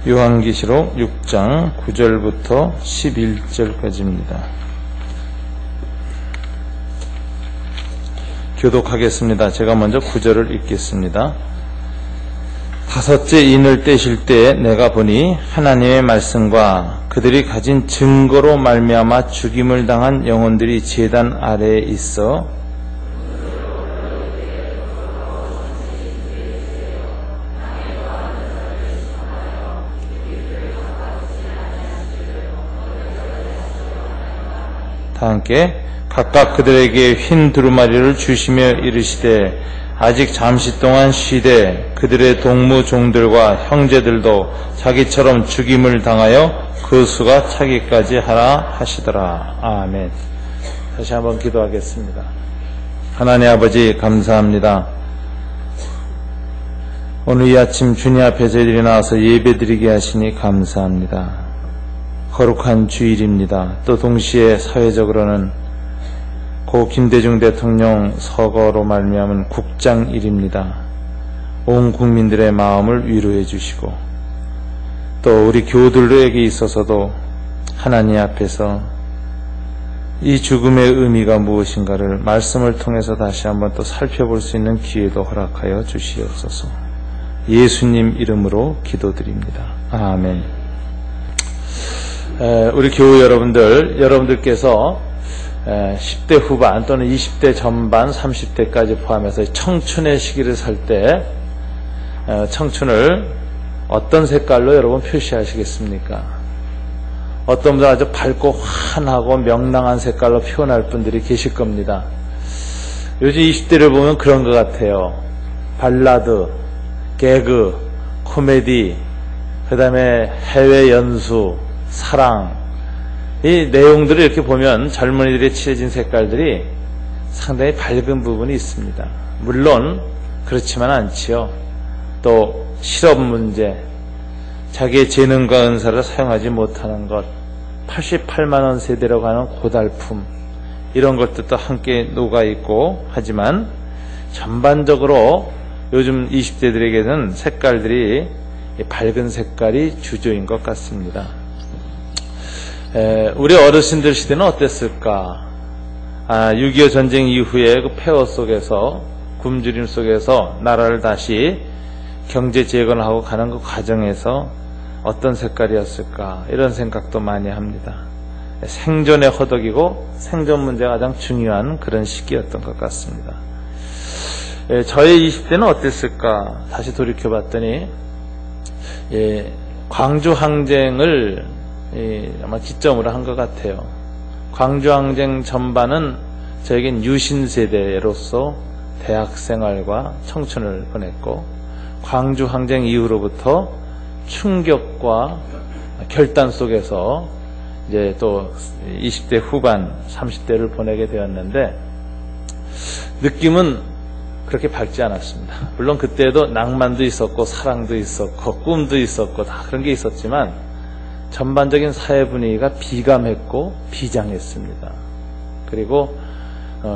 요한계시록 6장 9절부터 11절까지입니다. 교독하겠습니다. 제가 먼저 9절을 읽겠습니다. 다섯째 인을 떼실 때에 내가 보니 하나님의 말씀과 그들이 가진 증거로 말미암아 죽임을 당한 영혼들이 제단 아래에 있어 다 함께 각각 그들에게 흰 두루마리를 주시며 이르시되 아직 잠시 동안 쉬되 그들의 동무 종들과 형제들도 자기처럼 죽임을 당하여 그 수가 차기까지 하라 하시더라. 아멘. 다시 한번 기도하겠습니다. 하나님 아버지 감사합니다. 오늘 이 아침 주님 앞에 저희들이 나와서 예배드리게 하시니 감사합니다. 거룩한 주일입니다. 또 동시에 사회적으로는 고 김대중 대통령 서거로 말미암은 국장일입니다. 온 국민들의 마음을 위로해 주시고 또 우리 교우들에게 있어서도 하나님 앞에서 이 죽음의 의미가 무엇인가를 말씀을 통해서 다시 한번 또 살펴볼 수 있는 기회도 허락하여 주시옵소서. 예수님 이름으로 기도드립니다. 아멘. 우리 교우 여러분들께서 10대 후반 또는 20대 전반 30대까지 포함해서 청춘의 시기를 살 때 청춘을 어떤 색깔로 여러분 표시하시겠습니까? 어떤 분들 아주 밝고 환하고 명랑한 색깔로 표현할 분들이 계실 겁니다. 요즘 20대를 보면 그런 것 같아요. 발라드, 개그, 코미디, 그 다음에 해외 연수, 사랑, 이 내용들을 이렇게 보면 젊은이들의 칠해진 색깔들이 상당히 밝은 부분이 있습니다. 물론 그렇지만 않지요. 또 실업 문제, 자기의 재능과 은사를 사용하지 못하는 것, 88만원 세대로 가는 고달픔, 이런 것들도 함께 녹아있고 하지만 전반적으로 요즘 20대들에게는 색깔들이 밝은 색깔이 주조인 것 같습니다. 우리 어르신들 시대는 어땠을까? 6.25 전쟁 이후에 그 폐허 속에서, 굶주림 속에서 나라를 다시 경제 재건하고 가는 그 과정에서 어떤 색깔이었을까? 이런 생각도 많이 합니다. 생존의 허덕이고 생존 문제가 가장 중요한 그런 시기였던 것 같습니다. 저의 20대는 어땠을까? 다시 돌이켜봤더니 광주 항쟁을 아마 기점으로 한 것 같아요. 광주항쟁 전반은 저에겐 유신세대로서 대학생활과 청춘을 보냈고, 광주항쟁 이후로부터 충격과 결단 속에서 이제 또 20대 후반 30대를 보내게 되었는데 느낌은 그렇게 밝지 않았습니다. 물론 그때도 낭만도 있었고 사랑도 있었고 꿈도 있었고 다 그런 게 있었지만 전반적인 사회 분위기가 비감했고 비장했습니다. 그리고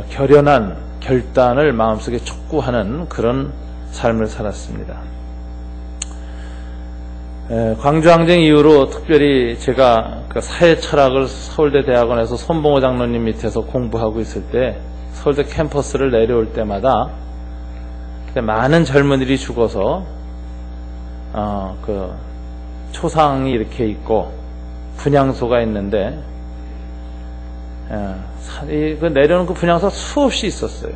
결연한 결단을 마음속에 촉구하는 그런 삶을 살았습니다. 광주항쟁 이후로 특별히 제가 그 사회 철학을 서울대 대학원에서 손봉호 장로님 밑에서 공부하고 있을 때 서울대 캠퍼스를 내려올 때마다 많은 젊은이들이 죽어서 그 초상이 이렇게 있고 분향소가 있는데 그 내려오는 그 분향소 수없이 있었어요.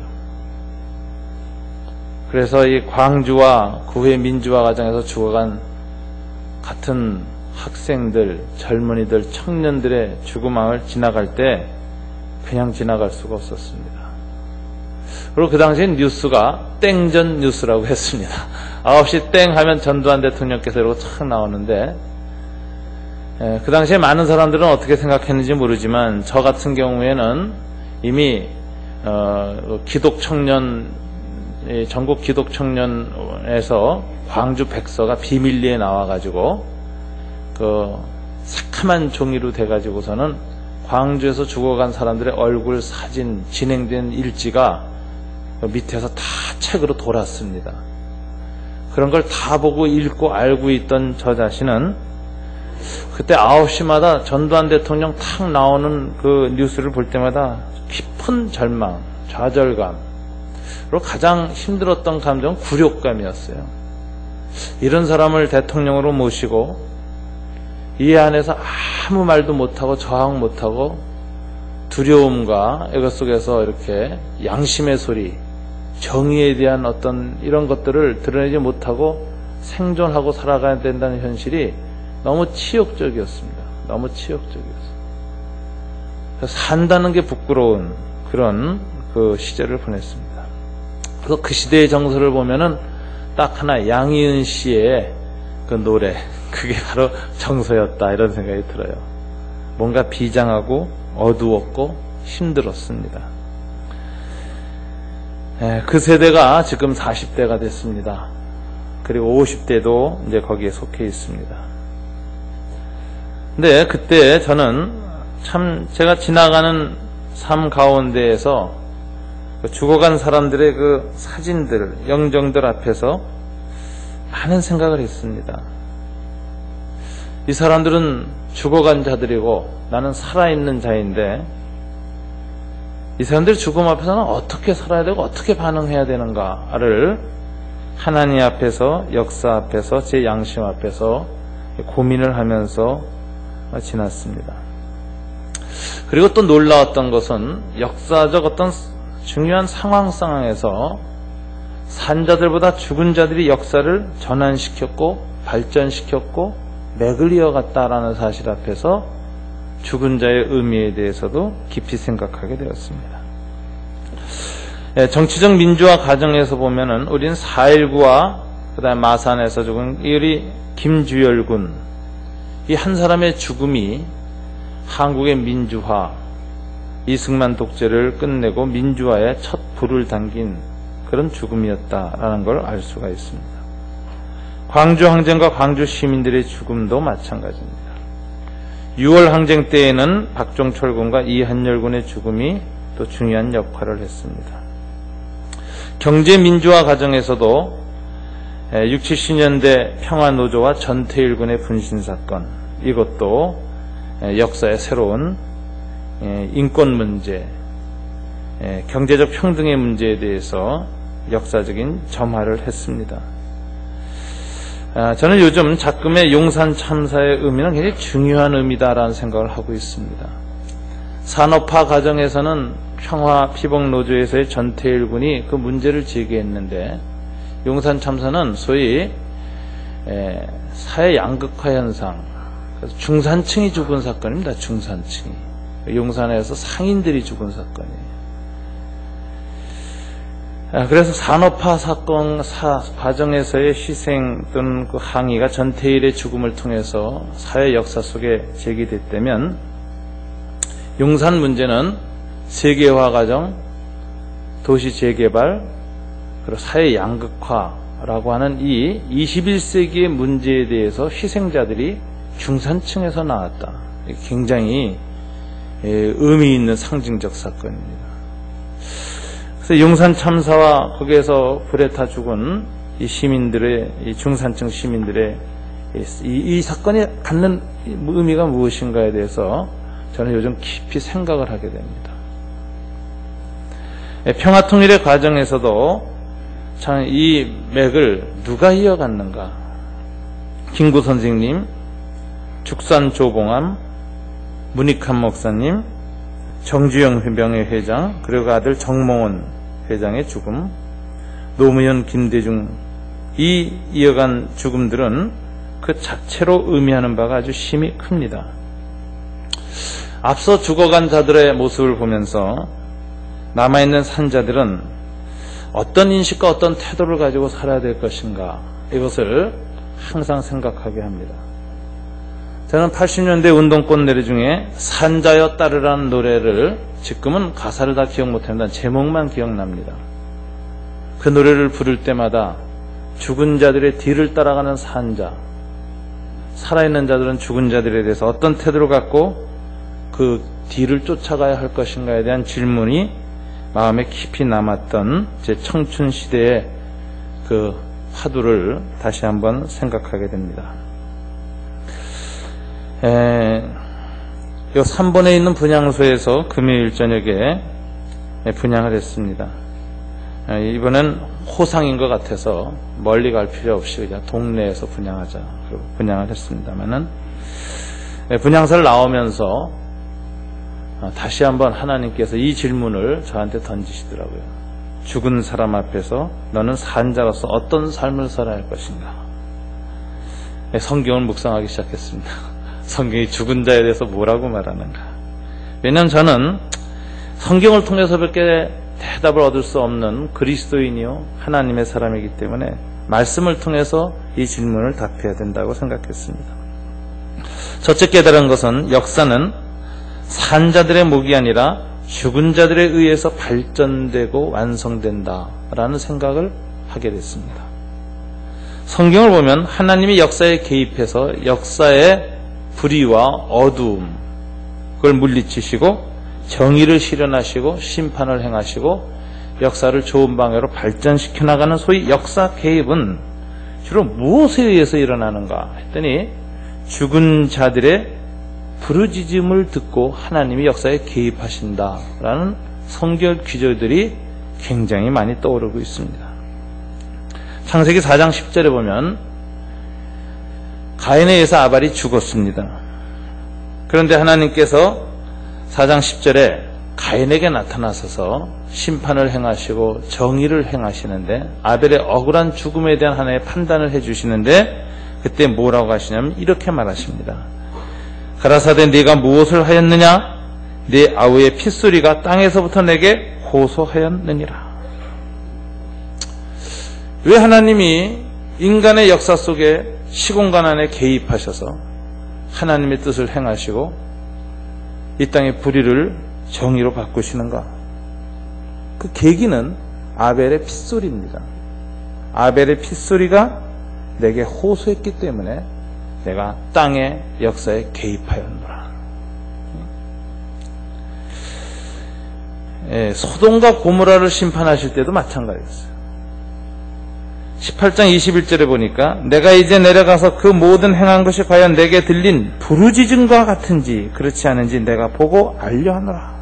그래서 이 광주와 그 후에 민주화 과정에서 죽어간 같은 학생들, 젊은이들, 청년들의 죽음을 지나갈 때 그냥 지나갈 수가 없었습니다. 그리고 그 당시엔 뉴스가 땡전 뉴스라고 했습니다. 9시 땡 하면 전두환 대통령께서 이러고 착 나오는데 그 당시에 많은 사람들은 어떻게 생각했는지 모르지만 저 같은 경우에는 이미 기독청년, 전국 기독청년에서 광주 백서가 비밀리에 나와가지고 그 새카만 종이로 돼가지고서는 광주에서 죽어간 사람들의 얼굴 사진 진행된 일지가 밑에서 다 책으로 돌았습니다. 그런 걸 다 보고 읽고 알고 있던 저 자신은 그때 9시마다 전두환 대통령 탁 나오는 그 뉴스를 볼 때마다 깊은 절망, 좌절감, 그리고 가장 힘들었던 감정은 굴욕감이었어요. 이런 사람을 대통령으로 모시고 이 안에서 아무 말도 못하고 저항 못하고 두려움과 이것 속에서 이렇게 양심의 소리, 정의에 대한 어떤 이런 것들을 드러내지 못하고 생존하고 살아가야 된다는 현실이 너무 치욕적이었습니다. 너무 치욕적이었어요. 그래서 산다는 게 부끄러운 그런 그 시절을 보냈습니다. 그래서 그 시대의 정서를 보면은 딱 하나, 양희은 씨의 그 노래, 그게 바로 정서였다 이런 생각이 들어요. 뭔가 비장하고 어두웠고 힘들었습니다. 그 세대가 지금 40대가 됐습니다. 그리고 50대도 이제 거기에 속해 있습니다. 근데 그때 저는 참 제가 지나가는 삶 가운데에서 죽어간 사람들의 그 사진들, 영정들 앞에서 많은 생각을 했습니다. 이 사람들은 죽어간 자들이고 나는 살아있는 자인데 이 사람들의 죽음 앞에서는 어떻게 살아야 되고 어떻게 반응해야 되는가를 하나님 앞에서, 역사 앞에서, 제 양심 앞에서 고민을 하면서 지났습니다. 그리고 또 놀라웠던 것은 역사적 어떤 중요한 상황에서 산자들보다 죽은 자들이 역사를 전환시켰고 발전시켰고 맥을 이어갔다라는 사실 앞에서 죽은 자의 의미에 대해서도 깊이 생각하게 되었습니다. 정치적 민주화 과정에서 보면은 우리는 4.19와 그다음 마산에서 죽은 우리 김주열 군, 이 한 사람의 죽음이 한국의 민주화, 이승만 독재를 끝내고 민주화의 첫 불을 당긴 그런 죽음이었다라는 걸 알 수가 있습니다. 광주 항쟁과 광주 시민들의 죽음도 마찬가지입니다. 6월 항쟁 때에는 박종철 군과 이한열 군의 죽음이 또 중요한 역할을 했습니다. 경제 민주화 과정에서도 60, 70년대 평화노조와 전태일 군의 분신사건, 이것도 역사의 새로운 인권 문제, 경제적 평등의 문제에 대해서 역사적인 점화를 했습니다. 저는 요즘 작금의 용산 참사의 의미는 굉장히 중요한 의미다라는 생각을 하고 있습니다. 산업화 과정에서는 평화 피복노조에서의 전태일 군이 그 문제를 제기했는데 용산 참사는 소위 사회 양극화 현상, 중산층이 죽은 사건입니다. 중산층이. 용산에서 상인들이 죽은 사건이에요. 그래서 산업화 사건 과정에서의 희생 또는 그 항의가 전태일의 죽음을 통해서 사회 역사 속에 제기됐다면 용산 문제는 세계화 과정, 도시 재개발, 그리고 사회 양극화라고 하는 이 21세기의 문제에 대해서 희생자들이 중산층에서 나왔다. 굉장히 의미 있는 상징적 사건입니다. 그래서 용산 참사와 거기에서 불에 타 죽은 이 시민들의, 이 중산층 시민들의 이 사건이 갖는 의미가 무엇인가에 대해서 저는 요즘 깊이 생각을 하게 됩니다. 평화통일의 과정에서도 참 이 맥을 누가 이어갔는가? 김구 선생님, 죽산 조봉암, 문익환 목사님, 정주영 명예회장, 그리고 아들 정몽원 회장의 죽음, 노무현, 김대중, 이 이어간 죽음들은 그 자체로 의미하는 바가 아주 심히 큽니다. 앞서 죽어간 자들의 모습을 보면서 남아있는 산자들은 어떤 인식과 어떤 태도를 가지고 살아야 될 것인가, 이것을 항상 생각하게 합니다. 저는 80년대 운동권 노래 중에 산자여 따르라는 노래를 지금은 가사를 다 기억 못합니다. 제목만 기억납니다. 그 노래를 부를 때마다 죽은 자들의 뒤를 따라가는 산자, 살아있는 자들은 죽은 자들에 대해서 어떤 태도를 갖고 그 뒤를 쫓아가야 할 것인가에 대한 질문이 마음에 깊이 남았던 제 청춘 시대의 그 화두를 다시 한번 생각하게 됩니다. 요 3번에 있는 분향소에서 금요일 저녁에 분향을 했습니다. 이번엔 호상인 것 같아서 멀리 갈 필요 없이 그냥 동네에서 분향하자. 그리고 분향을 했습니다만은 분향사를 나오면서 다시 한번 하나님께서 이 질문을 저한테 던지시더라고요. 죽은 사람 앞에서 너는 산자로서 어떤 삶을 살아야 할 것인가? 성경을 묵상하기 시작했습니다. 성경이 죽은 자에 대해서 뭐라고 말하는가? 왜냐하면 저는 성경을 통해서밖에 대답을 얻을 수 없는 그리스도인이요 하나님의 사람이기 때문에 말씀을 통해서 이 질문을 답해야 된다고 생각했습니다. 첫째 깨달은 것은 역사는 산자들의 목이 아니라 죽은 자들에 의해서 발전되고 완성된다라는 생각을 하게 됐습니다. 성경을 보면 하나님이 역사에 개입해서 역사의 불의와 어두움 그걸 물리치시고 정의를 실현하시고 심판을 행하시고 역사를 좋은 방향으로 발전시켜 나가는 소위 역사 개입은 주로 무엇에 의해서 일어나는가 했더니 죽은 자들의 부르짖음을 듣고 하나님이 역사에 개입하신다라는 성경 기조들이 굉장히 많이 떠오르고 있습니다. 창세기 4장 10절에 보면 가인에 의해서 아발이 죽었습니다. 그런데 하나님께서 4장 10절에 가인에게 나타나셔서 심판을 행하시고 정의를 행하시는데 아벨의 억울한 죽음에 대한 하나의 판단을 해주시는데 그때 뭐라고 하시냐면 이렇게 말하십니다. 가라사대 네가 무엇을 하였느냐? 네 아우의 핏소리가 땅에서부터 내게 호소하였느니라. 왜 하나님이 인간의 역사 속에 시공간 안에 개입하셔서 하나님의 뜻을 행하시고 이 땅의 불의를 정의로 바꾸시는가? 그 계기는 아벨의 핏소리입니다. 아벨의 핏소리가 내게 호소했기 때문에 내가 땅의 역사에 개입하였노라. 소돔과 고모라를 심판하실 때도 마찬가지였어요. 18장 21절에 보니까 내가 이제 내려가서 그 모든 행한 것이 과연 내게 들린 부르짖음과 같은지 그렇지 않은지 내가 보고 알려하노라.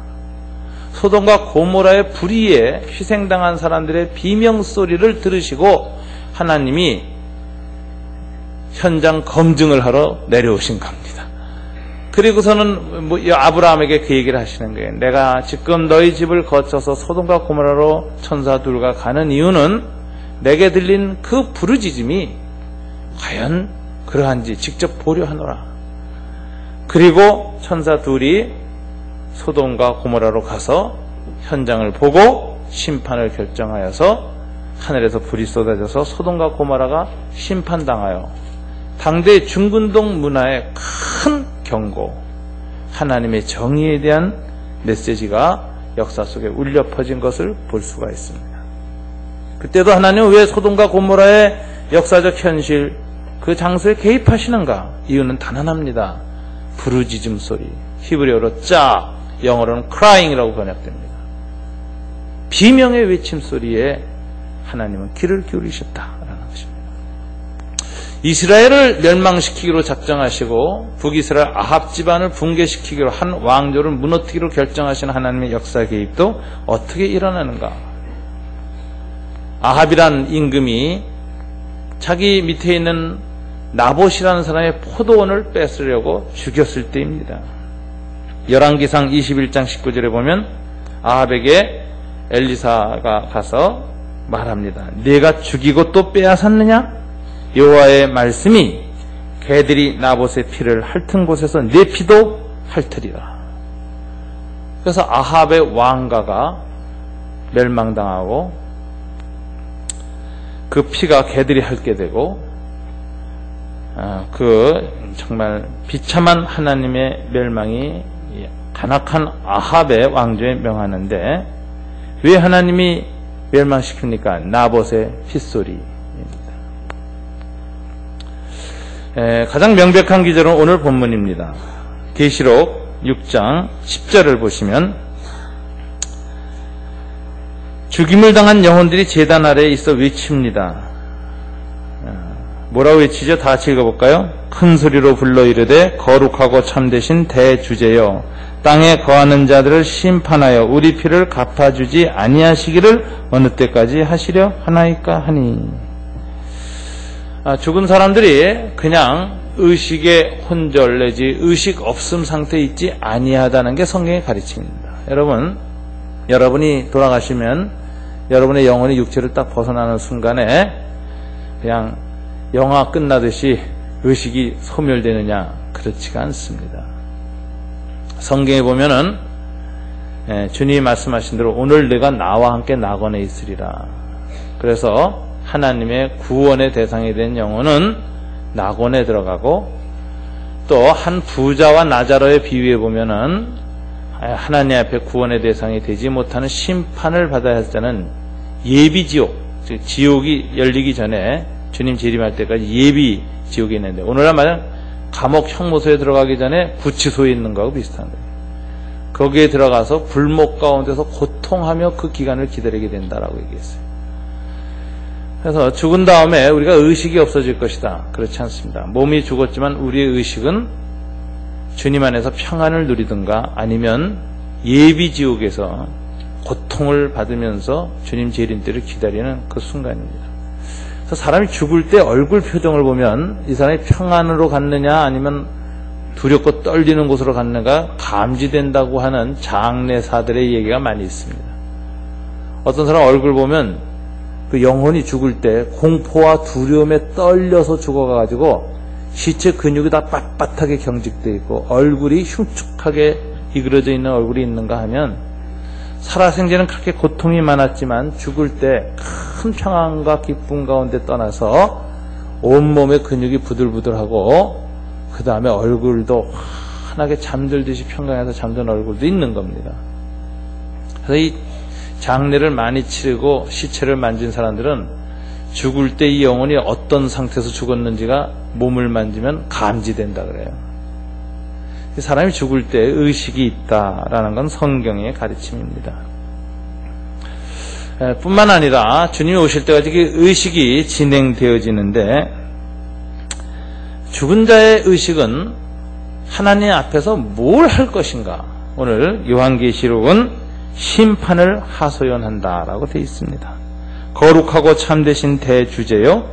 소돔과 고모라의 불의에 희생당한 사람들의 비명소리를 들으시고 하나님이 현장 검증을 하러 내려오신 겁니다. 그리고서는 아브라함에게 그 얘기를 하시는 거예요. 내가 지금 너희 집을 거쳐서 소돔과 고모라로 천사 둘과 가는 이유는 내게 들린 그 부르짖음이 과연 그러한지 직접 보려 하노라. 그리고 천사 둘이 소돔과 고모라로 가서 현장을 보고 심판을 결정하여서 하늘에서 불이 쏟아져서 소돔과 고모라가 심판당하여 당대 중근동 문화의 큰 경고, 하나님의 정의에 대한 메시지가 역사 속에 울려 퍼진 것을 볼 수가 있습니다. 그때도 하나님은 왜 소돔과 고모라의 역사적 현실, 그 장소에 개입하시는가? 이유는 단언합니다. 부르짖음 소리, 히브리어로 짜, 영어로는 crying이라고 번역됩니다. 비명의 외침 소리에 하나님은 귀를 기울이셨다라는 것입니다. 이스라엘을 멸망시키기로 작정하시고 북이스라엘 아합 집안을 붕괴시키기로 한 왕조를 무너뜨리기로 결정하신 하나님의 역사 개입도 어떻게 일어나는가? 아합이란 임금이 자기 밑에 있는 나봇이라는 사람의 포도원을 뺏으려고 죽였을 때입니다. 열왕기상 21장 19절에 보면 아합에게 엘리사가 가서 말합니다. 네가 죽이고 또 빼앗았느냐? 여호와의 말씀이 개들이 나봇의 피를 핥은 곳에서 네 피도 핥으리라. 그래서 아합의 왕가가 멸망당하고 그 피가 개들이 핥게 되고 그 정말 비참한 하나님의 멸망이 간악한 아합의 왕조에 명하는데 왜 하나님이 멸망시킵니까? 나봇의 핏소리입니다. 가장 명백한 기절은 오늘 본문입니다. 계시록 6장 10절을 보시면 죽임을 당한 영혼들이 제단 아래에 있어 외칩니다. 뭐라고 외치죠? 다 같이 읽어볼까요? 큰 소리로 불러 이르되 거룩하고 참되신 대주제여 땅에 거하는 자들을 심판하여 우리 피를 갚아주지 아니하시기를 어느 때까지 하시려 하나이까 하니. 죽은 사람들이 그냥 의식의 혼절 내지 의식 없음 상태에 있지 아니하다는 게 성경의 가르침입니다. 여러분이 돌아가시면 여러분의 영혼이 육체를 딱 벗어나는 순간에 그냥 영화 끝나듯이 의식이 소멸되느냐? 그렇지가 않습니다. 성경에 보면은 주님이 말씀하신 대로 오늘 내가 나와 함께 낙원에 있으리라. 그래서 하나님의 구원의 대상이 된 영혼은 낙원에 들어가고, 또 한 부자와 나자로의 비유에 보면은 하나님 앞에 구원의 대상이 되지 못하는 심판을 받아야 할 때는 예비지옥, 즉 지옥이 열리기 전에 주님 재림할 때까지 예비 지옥이 있는데, 오늘날 말하면 감옥 형무소에 들어가기 전에 구치소에 있는 거하고 비슷한 거예요. 거기에 들어가서 불목 가운데서 고통하며 그 기간을 기다리게 된다라고 얘기했어요. 그래서 죽은 다음에 우리가 의식이 없어질 것이다. 그렇지 않습니다. 몸이 죽었지만 우리의 의식은 주님 안에서 평안을 누리든가 아니면 예비 지옥에서 고통을 받으면서 주님 재림 때를 기다리는 그 순간입니다. 그래서 사람이 죽을 때 얼굴 표정을 보면 이 사람이 평안으로 갔느냐 아니면 두렵고 떨리는 곳으로 갔는가 감지된다고 하는 장례사들의 얘기가 많이 있습니다. 어떤 사람 얼굴 보면 그 영혼이 죽을 때 공포와 두려움에 떨려서 죽어가지고 시체 근육이 다 빳빳하게 경직되어 있고 얼굴이 흉측하게 이그러져 있는 얼굴이 있는가 하면 살아생전은 그렇게 고통이 많았지만 죽을 때 큰 평안과 기쁨 가운데 떠나서 온몸의 근육이 부들부들하고 그 다음에 얼굴도 환하게 잠들듯이 평강해서 잠든 얼굴도 있는 겁니다. 그래서 이 장례를 많이 치르고 시체를 만진 사람들은 죽을 때 이 영혼이 어떤 상태에서 죽었는지가 몸을 만지면 감지된다 그래요. 사람이 죽을 때 의식이 있다라는 건 성경의 가르침입니다. 뿐만 아니라 주님이 오실 때까지 의식이 진행되어지는데, 죽은 자의 의식은 하나님 앞에서 뭘 할 것인가? 오늘 요한계시록은 심판을 하소연한다라고 되어 있습니다. 거룩하고 참되신 대주제요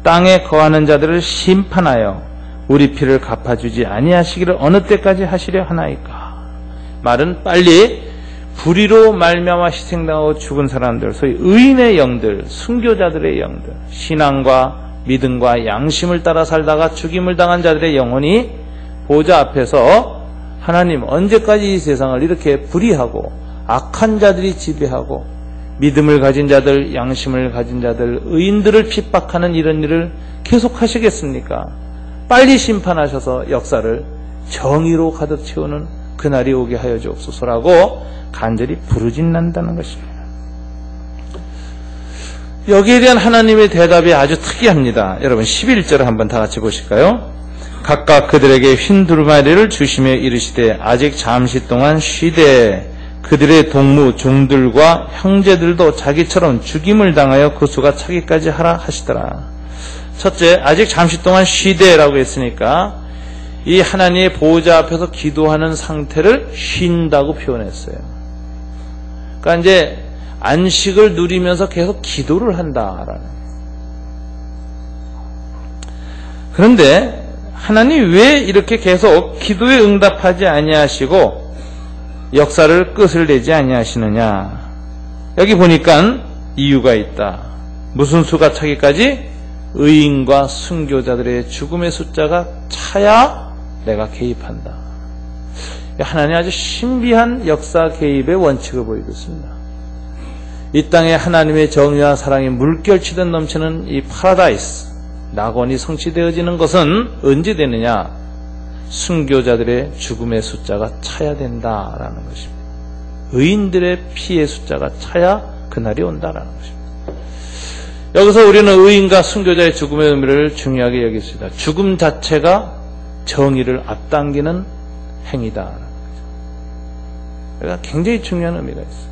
땅에 거하는 자들을 심판하여 우리 피를 갚아주지 아니하시기를 어느 때까지 하시려 하나이까? 말은 빨리 불의로 말미암아 희생당하고 죽은 사람들, 소위 의인의 영들, 순교자들의 영들, 신앙과 믿음과 양심을 따라 살다가 죽임을 당한 자들의 영혼이 보좌 앞에서 하나님 언제까지 이 세상을 이렇게 불의하고 악한 자들이 지배하고 믿음을 가진 자들, 양심을 가진 자들, 의인들을 핍박하는 이런 일을 계속하시겠습니까? 빨리 심판하셔서 역사를 정의로 가득 채우는 그날이 오게 하여 주옵소서라고 간절히 부르짖는다는 것입니다. 여기에 대한 하나님의 대답이 아주 특이합니다. 여러분 11절을 한번 다 같이 보실까요? 각각 그들에게 흰 두루마리를 주시며 이르시되 아직 잠시 동안 쉬되 그들의 동무 종들과 형제들도 자기처럼 죽임을 당하여 그 수가 차기까지 하라 하시더라. 첫째, 아직 잠시 동안 쉬되라고 했으니까 이 하나님의 보호자 앞에서 기도하는 상태를 쉰다고 표현했어요. 그러니까 이제 안식을 누리면서 계속 기도를 한다라는. 그런데 하나님 왜 이렇게 계속 기도에 응답하지 아니하시고 역사를 끝을 내지 아니하시느냐? 여기 보니까 이유가 있다. 무슨 수가 차기까지? 의인과 순교자들의 죽음의 숫자가 차야 내가 개입한다. 하나님 아주 신비한 역사 개입의 원칙을 보이고 있습니다. 이 땅에 하나님의 정의와 사랑이 물결치듯 넘치는 이 파라다이스, 낙원이 성취되어지는 것은 언제 되느냐? 순교자들의 죽음의 숫자가 차야 된다라는 것입니다. 의인들의 피의 숫자가 차야 그날이 온다라는 것입니다. 여기서 우리는 의인과 순교자의 죽음의 의미를 중요하게 여기습니다. 죽음 자체가 정의를 앞당기는 행위다라는 거죠. 그러니까 굉장히 중요한 의미가 있어요.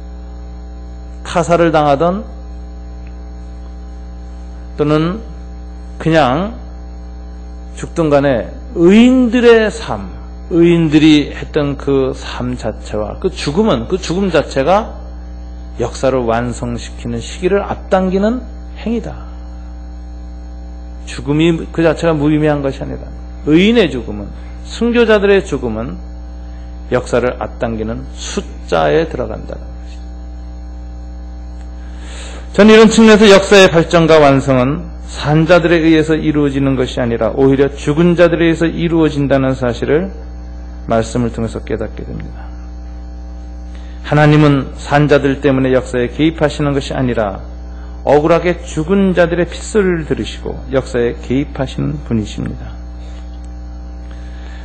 카사를 당하던 또는 그냥 죽든 간에 의인들의 삶, 의인들이 했던 그 삶 자체와 그 죽음 자체가 역사를 완성시키는 시기를 앞당기는 행위다. 죽음이 그 자체가 무의미한 것이 아니다. 의인의 죽음은, 순교자들의 죽음은 역사를 앞당기는 숫자에 들어간다는 것이다. 저는 이런 측면에서 역사의 발전과 완성은 산자들에 의해서 이루어지는 것이 아니라 오히려 죽은 자들에 의해서 이루어진다는 사실을 말씀을 통해서 깨닫게 됩니다. 하나님은 산자들 때문에 역사에 개입하시는 것이 아니라 억울하게 죽은 자들의 핏소리를 들으시고 역사에 개입하시는 분이십니다.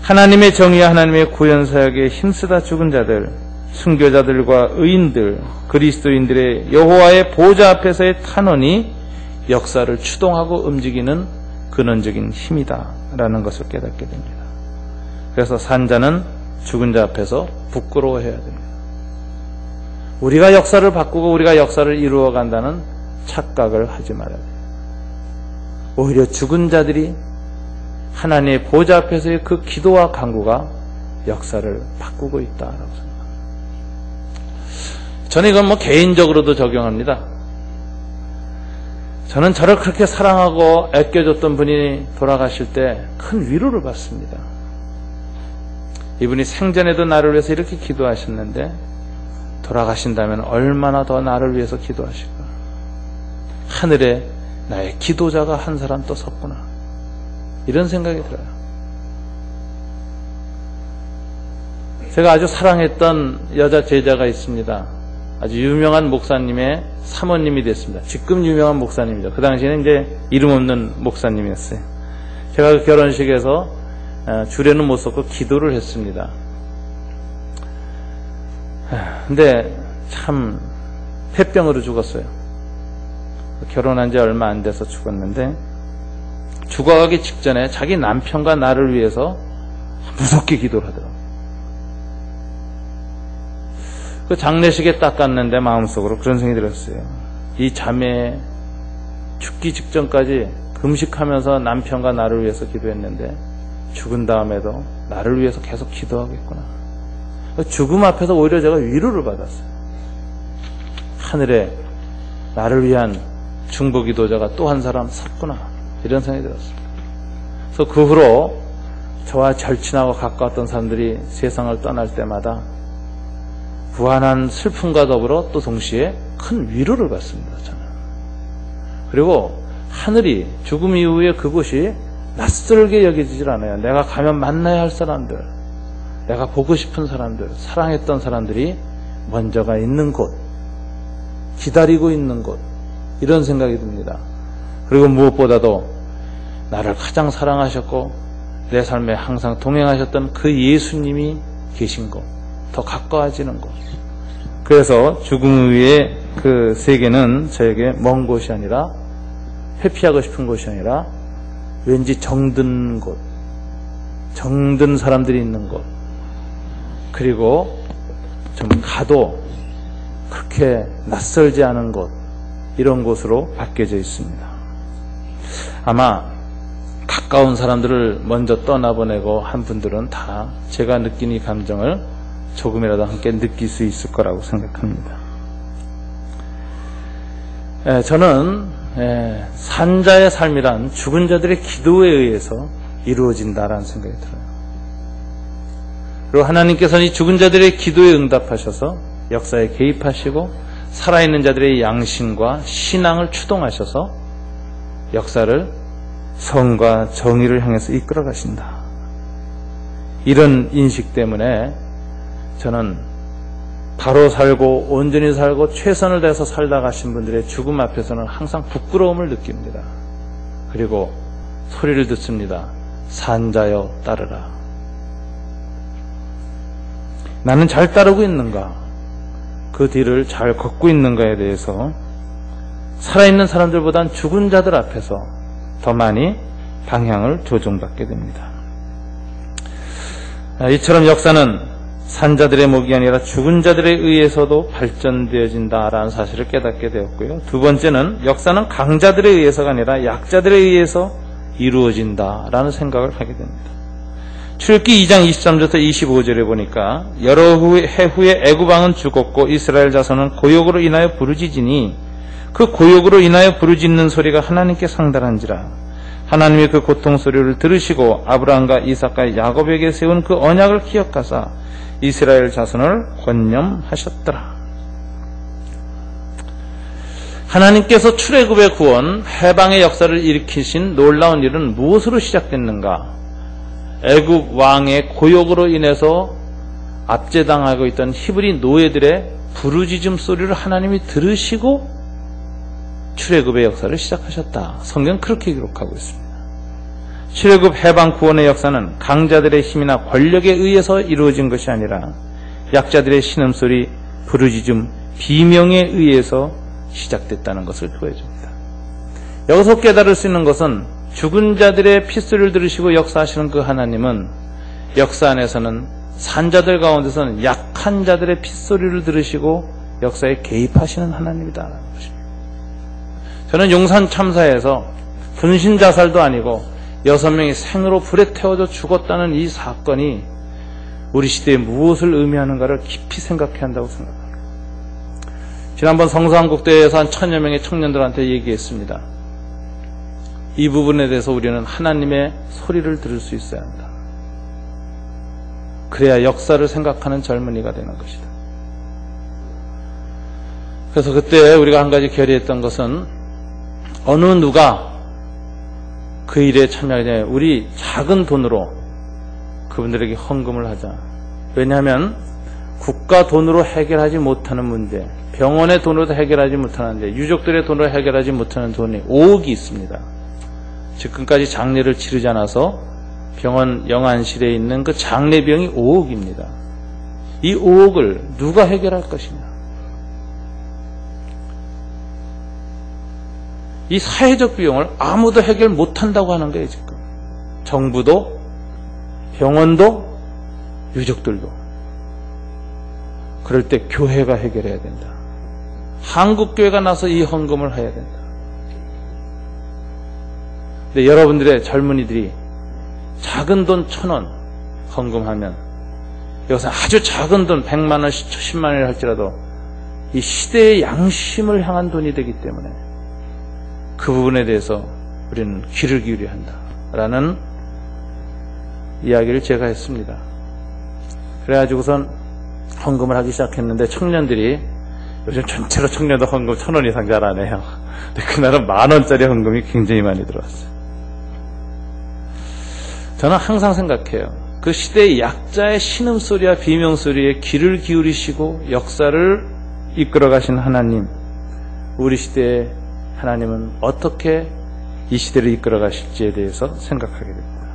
하나님의 정의와 하나님의 구원사역에 힘쓰다 죽은 자들, 순교자들과 의인들, 그리스도인들의 여호와의 보좌 앞에서의 탄원이 역사를 추동하고 움직이는 근원적인 힘이다라는 것을 깨닫게 됩니다. 그래서 산자는 죽은 자 앞에서 부끄러워해야 됩니다. 우리가 역사를 바꾸고 우리가 역사를 이루어 간다는 착각을 하지 말아야 돼요. 오히려 죽은 자들이 하나님의 보좌 앞에서의 그 기도와 간구가 역사를 바꾸고 있다라고 생각합니다. 저는 이건 개인적으로도 적용합니다. 저는 저를 그렇게 사랑하고 아껴줬던 분이 돌아가실 때 큰 위로를 받습니다. 이분이 생전에도 나를 위해서 이렇게 기도하셨는데 돌아가신다면 얼마나 더 나를 위해서 기도하실까. 하늘에 나의 기도자가 한 사람 또 섰구나, 이런 생각이 들어요. 제가 아주 사랑했던 여자 제자가 있습니다. 아주 유명한 목사님의 사모님이 됐습니다. 지금 유명한 목사님이죠. 그 당시에는 이제 이름 없는 목사님이었어요. 제가 그 결혼식에서 주례는 못 섰고 기도를 했습니다. 근데 참 폐병으로 죽었어요. 결혼한 지 얼마 안 돼서 죽었는데 죽어가기 직전에 자기 남편과 나를 위해서 무섭게 기도를 하더라고요. 그 장례식에 딱 갔는데 마음속으로 그런 생각이 들었어요. 이 자매 죽기 직전까지 금식하면서 남편과 나를 위해서 기도했는데 죽은 다음에도 나를 위해서 계속 기도하겠구나. 죽음 앞에서 오히려 제가 위로를 받았어요. 하늘에 나를 위한 중보기도자가 또 한 사람 섰구나, 이런 생각이 들었습니다. 그래서 그 후로 저와 절친하고 가까웠던 사람들이 세상을 떠날 때마다 무한한 슬픔과 더불어 또 동시에 큰 위로를 받습니다. 저는. 그리고 하늘이 죽음 이후에 그곳이 낯설게 여겨지질 않아요. 내가 가면 만나야 할 사람들, 내가 보고 싶은 사람들, 사랑했던 사람들이 먼저가 있는 곳, 기다리고 있는 곳, 이런 생각이 듭니다. 그리고 무엇보다도 나를 가장 사랑하셨고 내 삶에 항상 동행하셨던 그 예수님이 계신 곳, 더 가까워지는 곳. 그래서 죽음 후의 그 세계는 저에게 먼 곳이 아니라, 회피하고 싶은 곳이 아니라 왠지 정든 곳, 정든 사람들이 있는 곳, 그리고 좀 가도 그렇게 낯설지 않은 곳, 이런 곳으로 바뀌어져 있습니다. 아마 가까운 사람들을 먼저 떠나보내고 한 분들은 다 제가 느낀 이 감정을 조금이라도 함께 느낄 수 있을 거라고 생각합니다. 저는 산자의 삶이란 죽은 자들의 기도에 의해서 이루어진다라는 생각이 들어요. 그리고 하나님께서는 이 죽은 자들의 기도에 응답하셔서 역사에 개입하시고 살아있는 자들의 양심과 신앙을 추동하셔서 역사를 성과 정의를 향해서 이끌어 가신다. 이런 인식 때문에 저는 바로 살고 온전히 살고 최선을 다해서 살다 가신 분들의 죽음 앞에서는 항상 부끄러움을 느낍니다. 그리고 소리를 듣습니다. 산자여 따르라. 나는 잘 따르고 있는가? 그 뒤를 잘 걷고 있는가에 대해서 살아있는 사람들보단 죽은 자들 앞에서 더 많이 방향을 조종받게 됩니다. 이처럼 역사는 산자들의 목이 아니라 죽은 자들에 의해서도 발전되어진다라는 사실을 깨닫게 되었고요. 두 번째는 역사는 강자들에 의해서가 아니라 약자들에 의해서 이루어진다라는 생각을 하게 됩니다. 출애굽기 2장 23절부터 25절에 보니까 여러 해 후에 애굽 왕은 죽었고 이스라엘 자손은 고욕으로 인하여 부르짖으니 그 고욕으로 인하여 부르짖는 소리가 하나님께 상달한지라. 하나님이 그 고통 소리를 들으시고 아브라함과 이삭과 야곱에게 세운 그 언약을 기억하사 이스라엘 자손을 권념하셨더라. 하나님께서 출애굽의 구원, 해방의 역사를 일으키신 놀라운 일은 무엇으로 시작됐는가? 애굽 왕의 고욕으로 인해서 압제당하고 있던 히브리 노예들의 부르짖음 소리를 하나님이 들으시고 출애굽의 역사를 시작하셨다. 성경 그렇게 기록하고 있습니다. 출애굽 해방 구원의 역사는 강자들의 힘이나 권력에 의해서 이루어진 것이 아니라 약자들의 신음소리, 부르짖음, 비명에 의해서 시작됐다는 것을 보여줍니다. 여기서 깨달을 수 있는 것은 죽은 자들의 핏소리를 들으시고 역사하시는 그 하나님은 역사 안에서는 산자들 가운데서는 약한 자들의 핏소리를 들으시고 역사에 개입하시는 하나님이다라는 것입니다. 저는 용산 참사에서 분신 자살도 아니고 6명이 생으로 불에 태워져 죽었다는 이 사건이 우리 시대에 무엇을 의미하는가를 깊이 생각해야 한다고 생각합니다. 지난번 성서한국대회에서 한 1000여 명의 청년들한테 얘기했습니다. 이 부분에 대해서 우리는 하나님의 소리를 들을 수 있어야 한다. 그래야 역사를 생각하는 젊은이가 되는 것이다. 그래서 그때 우리가 한 가지 결의했던 것은 어느 누가 그 일에 참여하기 전에 우리 작은 돈으로 그분들에게 헌금을 하자. 왜냐하면 국가 돈으로 해결하지 못하는 문제, 병원의 돈으로도 해결하지 못하는 문제, 유족들의 돈으로 해결하지 못하는 돈이 5억이 있습니다. 지금까지 장례를 치르지 않아서 병원 영안실에 있는 그 장례 비용이 5억입니다. 이 5억을 누가 해결할 것이냐? 이 사회적 비용을 아무도 해결 못한다고 하는 거예요. 지금 정부도 병원도 유족들도. 그럴 때 교회가 해결해야 된다. 한국교회가 나서 이 헌금을 해야 된다. 근데 여러분들의 젊은이들이 작은 돈 1000원 헌금하면 여기서 아주 작은 돈 100만 원, 10만 원을 할지라도 이 시대의 양심을 향한 돈이 되기 때문에 그 부분에 대해서 우리는 귀를 기울여야 한다라는 이야기를 제가 했습니다. 그래가지고선 헌금을 하기 시작했는데 청년들이 요즘 전체로 청년도 헌금 1000원 이상 잘 안 해요. 근데 그날은 10,000원짜리 헌금이 굉장히 많이 들어왔어요. 저는 항상 생각해요. 그 시대의 약자의 신음소리와 비명소리에 귀를 기울이시고 역사를 이끌어 가신 하나님, 우리 시대의 하나님은 어떻게 이 시대를 이끌어 가실지에 대해서 생각하게 됩니다.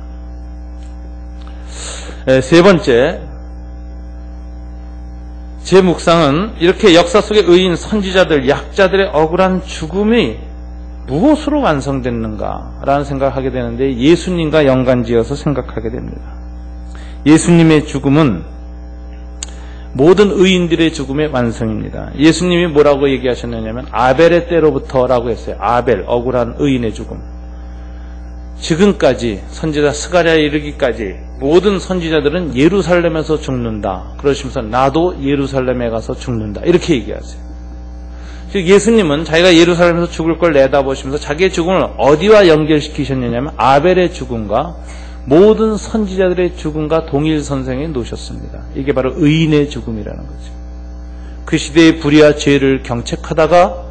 세 번째, 제 묵상은 이렇게 역사 속의 의인, 선지자들, 약자들의 억울한 죽음이 무엇으로 완성됐는가라는 생각을 하게 되는데 예수님과 연관지어서 생각하게 됩니다. 예수님의 죽음은 모든 의인들의 죽음의 완성입니다. 예수님이 뭐라고 얘기하셨느냐면 아벨의 때로부터라고 했어요. 아벨, 억울한 의인의 죽음. 지금까지 선지자 스가랴에 이르기까지 모든 선지자들은 예루살렘에서 죽는다. 그러시면서 나도 예루살렘에 가서 죽는다. 이렇게 얘기하세요. 즉 예수님은 자기가 예루살렘에서 죽을 걸 내다보시면서 자기의 죽음을 어디와 연결시키셨느냐면 아벨의 죽음과 모든 선지자들의 죽음과 동일선상에 놓으셨습니다. 이게 바로 의인의 죽음이라는 거죠. 그 시대의 불의와 죄를 경책하다가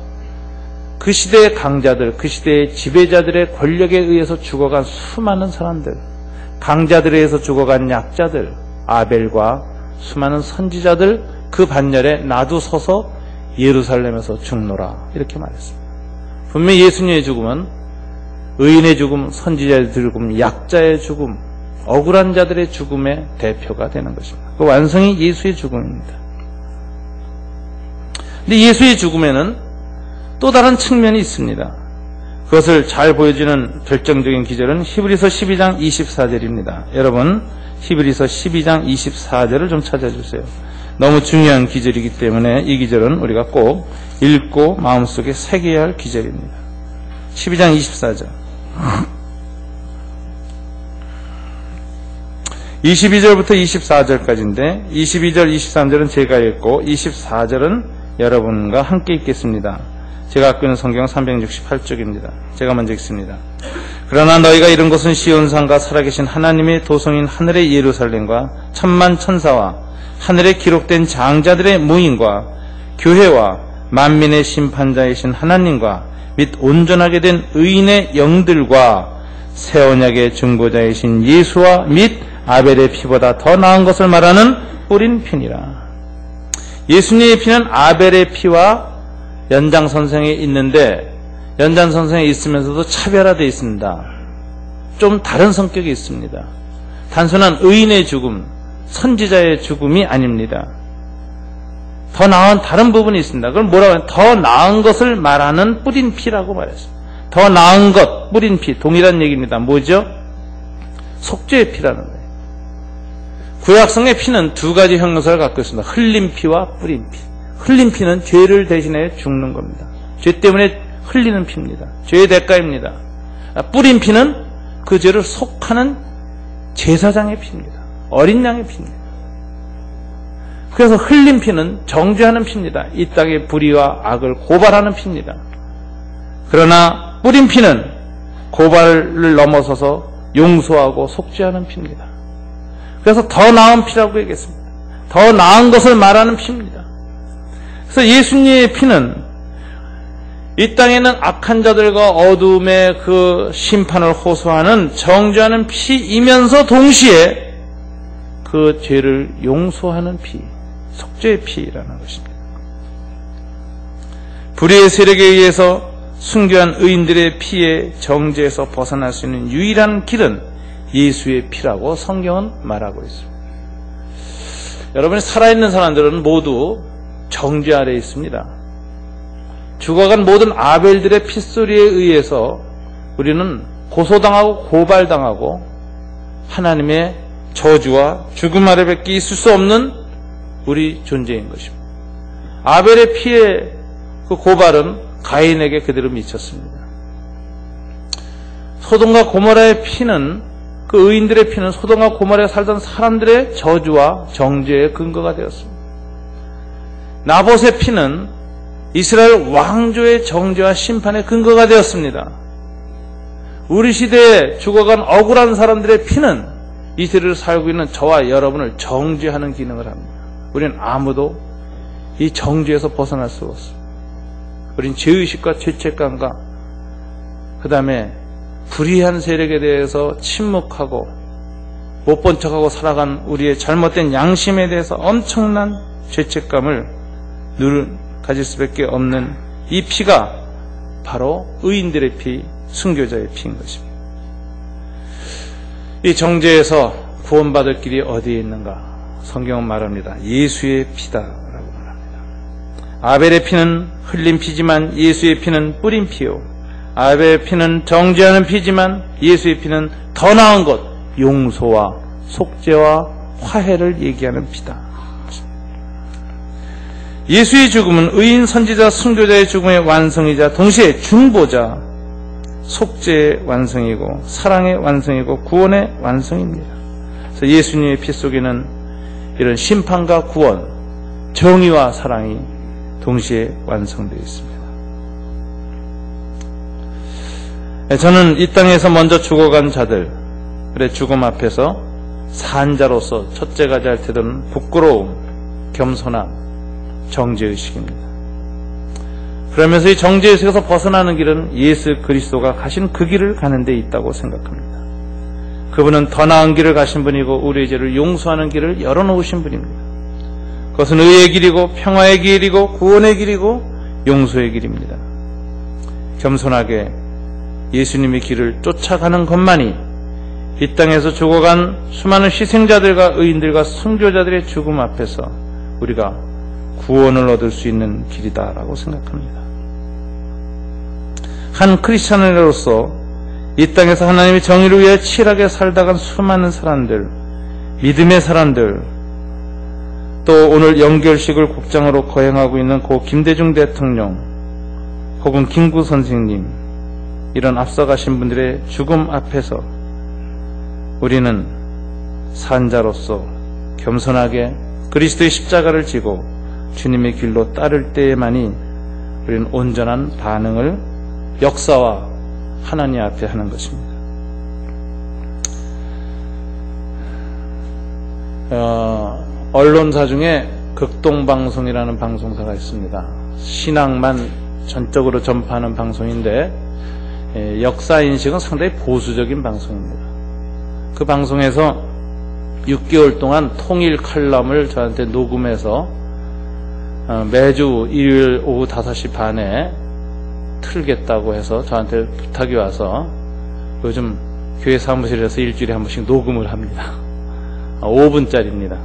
그 시대의 강자들, 그 시대의 지배자들의 권력에 의해서 죽어간 수많은 사람들, 강자들에 의해서 죽어간 약자들, 아벨과 수많은 선지자들, 그 반열에 나도 서서 예루살렘에서 죽노라 이렇게 말했습니다. 분명히 예수님의 죽음은 의인의 죽음, 선지자의 죽음, 약자의 죽음, 억울한 자들의 죽음의 대표가 되는 것입니다. 그 완성이 예수의 죽음입니다. 근데 예수의 죽음에는 또 다른 측면이 있습니다. 그것을 잘 보여주는 결정적인 기절은 히브리서 12장 24절입니다. 여러분 히브리서 12장 24절을 좀 찾아주세요. 너무 중요한 기절이기 때문에 이 기절은 우리가 꼭 읽고 마음속에 새겨야 할 기절입니다. 12장 24절 22절부터 24절까지인데 22절, 23절은 제가 읽고 24절은 여러분과 함께 읽겠습니다. 제가 갖고 있는 성경 368쪽입니다. 제가 먼저 읽습니다. 그러나 너희가 이른 곳은 시온산과 살아계신 하나님의 도성인 하늘의 예루살렘과 천만 천사와 하늘에 기록된 장자들의 무인과 교회와 만민의 심판자이신 하나님과 및 온전하게 된 의인의 영들과 새 언약의 중보자이신 예수와 및 아벨의 피보다 더 나은 것을 말하는 뿌린 피니라. 예수님의 피는 아벨의 피와 연장선상에 있는데 연장선상에 있으면서도 차별화되어 있습니다. 좀 다른 성격이 있습니다. 단순한 의인의 죽음, 선지자의 죽음이 아닙니다. 더 나은 다른 부분이 있습니다. 그럼 뭐라고 하냐? 더 나은 것을 말하는 뿌린 피라고 말했습니다. 더 나은 것, 뿌린 피, 동일한 얘기입니다. 뭐죠? 속죄의 피라는 거예요. 구약성의 피는 두 가지 형용사를 갖고 있습니다. 흘린 피와 뿌린 피. 흘린 피는 죄를 대신해 죽는 겁니다. 죄 때문에 흘리는 피입니다. 죄의 대가입니다. 뿌린 피는 그 죄를 속하는 제사장의 피입니다. 어린 양의 피입니다. 그래서 흘린 피는 정죄하는 피입니다. 이 땅의 불의와 악을 고발하는 피입니다. 그러나 뿌린 피는 고발을 넘어서서 용서하고 속죄하는 피입니다. 그래서 더 나은 피라고 얘기했습니다. 더 나은 것을 말하는 피입니다. 그래서 예수님의 피는 이 땅에는 악한 자들과 어둠의 그 심판을 호소하는 정죄하는 피이면서 동시에 그 죄를 용서하는 피, 속죄의 피라는 것입니다. 불의의 세력에 의해서 순교한 의인들의 피의 정죄에서 벗어날 수 있는 유일한 길은 예수의 피라고 성경은 말하고 있습니다. 여러분이 살아있는 사람들은 모두 정죄 아래에 있습니다. 죽어간 모든 아벨들의 핏소리에 의해서 우리는 고소당하고 고발당하고 하나님의 저주와 죽음 아래밖에 있을 수 없는 우리 존재인 것입니다. 아벨의 피의 그 고발은 가인에게 그대로 미쳤습니다. 소돔과 고모라의 피는 그 의인들의 피는 소돔과 고모라에 살던 사람들의 저주와 정죄의 근거가 되었습니다. 나봇의 피는 이스라엘 왕조의 정죄와 심판의 근거가 되었습니다. 우리 시대에 죽어간 억울한 사람들의 피는 이 세대를 살고 있는 저와 여러분을 정죄하는 기능을 합니다. 우리는 아무도 이 정죄에서 벗어날 수가 없습니다. 우리는 죄의식과 죄책감과 그 다음에 불의한 세력에 대해서 침묵하고 못 본 척하고 살아간 우리의 잘못된 양심에 대해서 엄청난 죄책감을 가질 수밖에 없는 이 피가 바로 의인들의 피, 순교자의 피인 것입니다. 이 정죄에서 구원받을 길이 어디에 있는가? 성경은 말합니다. 예수의 피다라고 말합니다. 아벨의 피는 흘린 피지만 예수의 피는 뿌린 피요. 아벨의 피는 정죄하는 피지만 예수의 피는 더 나은 것, 용서와 속죄와 화해를 얘기하는 피다. 예수의 죽음은 의인 선지자 순교자의 죽음의 완성이자 동시에 중보자 속죄의 완성이고 사랑의 완성이고 구원의 완성입니다. 그래서 예수님의 피 속에는 이런 심판과 구원, 정의와 사랑이 동시에 완성되어 있습니다. 저는 이 땅에서 먼저 죽어간 자들의 죽음 앞에서 산자로서 첫째가 잘 테던 부끄러움, 겸손함, 정죄의식입니다. 그러면서 이 정죄의식에서 벗어나는 길은 예수 그리스도가 가신 그 길을 가는 데 있다고 생각합니다. 그분은 더 나은 길을 가신 분이고 우리의 죄를 용서하는 길을 열어놓으신 분입니다. 그것은 의의 길이고 평화의 길이고 구원의 길이고 용서의 길입니다. 겸손하게 예수님의 길을 쫓아가는 것만이 이 땅에서 죽어간 수많은 희생자들과 의인들과 순교자들의 죽음 앞에서 우리가 구원을 얻을 수 있는 길이다라고 생각합니다. 한 크리스찬으로서 이 땅에서 하나님의 정의를 위해 치열하게 살다간 수많은 사람들, 믿음의 사람들, 또 오늘 영결식을 국장으로 거행하고 있는 고 김대중 대통령 혹은 김구 선생님, 이런 앞서가신 분들의 죽음 앞에서 우리는 산자로서 겸손하게 그리스도의 십자가를 지고 주님의 길로 따를 때에만이 우리는 온전한 반응을 역사와 하나님 앞에 하는 것입니다. 언론사 중에 극동방송이라는 방송사가 있습니다. 신앙만 전적으로 전파하는 방송인데 역사인식은 상당히 보수적인 방송입니다. 그 방송에서 6개월 동안 통일 칼럼을 저한테 녹음해서 매주 일요일 오후 5시 반에 틀겠다고 해서 저한테 부탁이 와서 요즘 교회 사무실에서 일주일에 한 번씩 녹음을 합니다. 5분짜리입니다.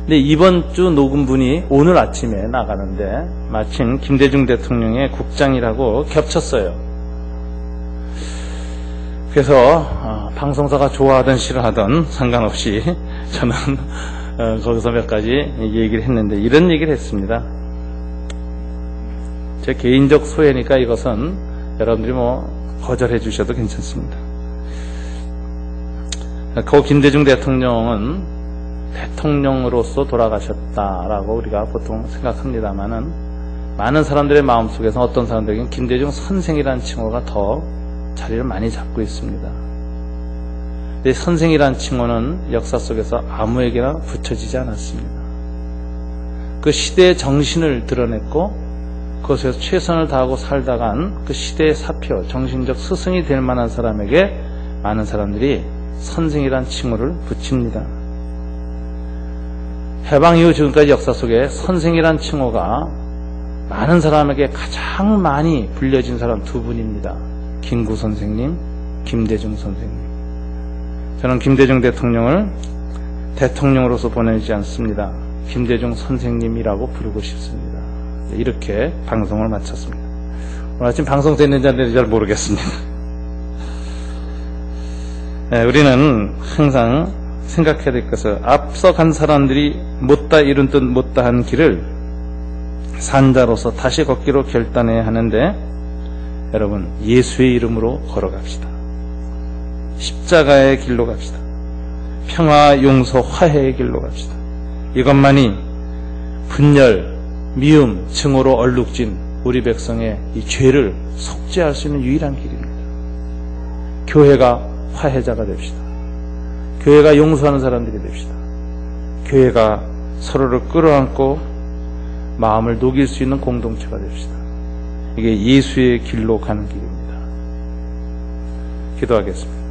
근데 이번 주 녹음분이 오늘 아침에 나가는데 마침 김대중 대통령의 국장이라고 겹쳤어요. 그래서 방송사가 좋아하든 싫어하든 상관없이 저는 거기서 몇 가지 얘기를 했는데 이런 얘기를 했습니다. 제 개인적 소회니까 이것은 여러분들이 거절해 주셔도 괜찮습니다. 고 김대중 대통령은 대통령으로서 돌아가셨다라고 우리가 보통 생각합니다만은 많은 사람들의 마음속에서 어떤 사람들에게는 김대중 선생이라는 칭호가 더 자리를 많이 잡고 있습니다. 근데 선생이라는 칭호는 역사 속에서 아무에게나 붙여지지 않았습니다. 그 시대의 정신을 드러냈고 그것에서 최선을 다하고 살다간 그 시대의 사표, 정신적 스승이 될 만한 사람에게 많은 사람들이 선생이라는 칭호를 붙입니다. 해방 이후 지금까지 역사 속에 선생이라는 칭호가 많은 사람에게 가장 많이 불려진 사람 두 분입니다. 김구 선생님, 김대중 선생님. 저는 김대중 대통령을 대통령으로서 보내지 않습니다. 김대중 선생님이라고 부르고 싶습니다. 이렇게 방송을 마쳤습니다. 오늘 아침 방송 됐는지 안 됐는지 잘 모르겠습니다. 우리는 항상 생각해야 될 것은 앞서 간 사람들이 못다 이룬 듯 못다한 길을 산자로서 다시 걷기로 결단해야 하는데 여러분 예수의 이름으로 걸어갑시다. 십자가의 길로 갑시다. 평화, 용서, 화해의 길로 갑시다. 이것만이 분열, 미움, 증오로 얼룩진 우리 백성의 이 죄를 속죄할 수 있는 유일한 길입니다. 교회가 화해자가 됩시다. 교회가 용서하는 사람들이 됩시다. 교회가 서로를 끌어안고 마음을 녹일 수 있는 공동체가 됩시다. 이게 예수의 길로 가는 길입니다. 기도하겠습니다.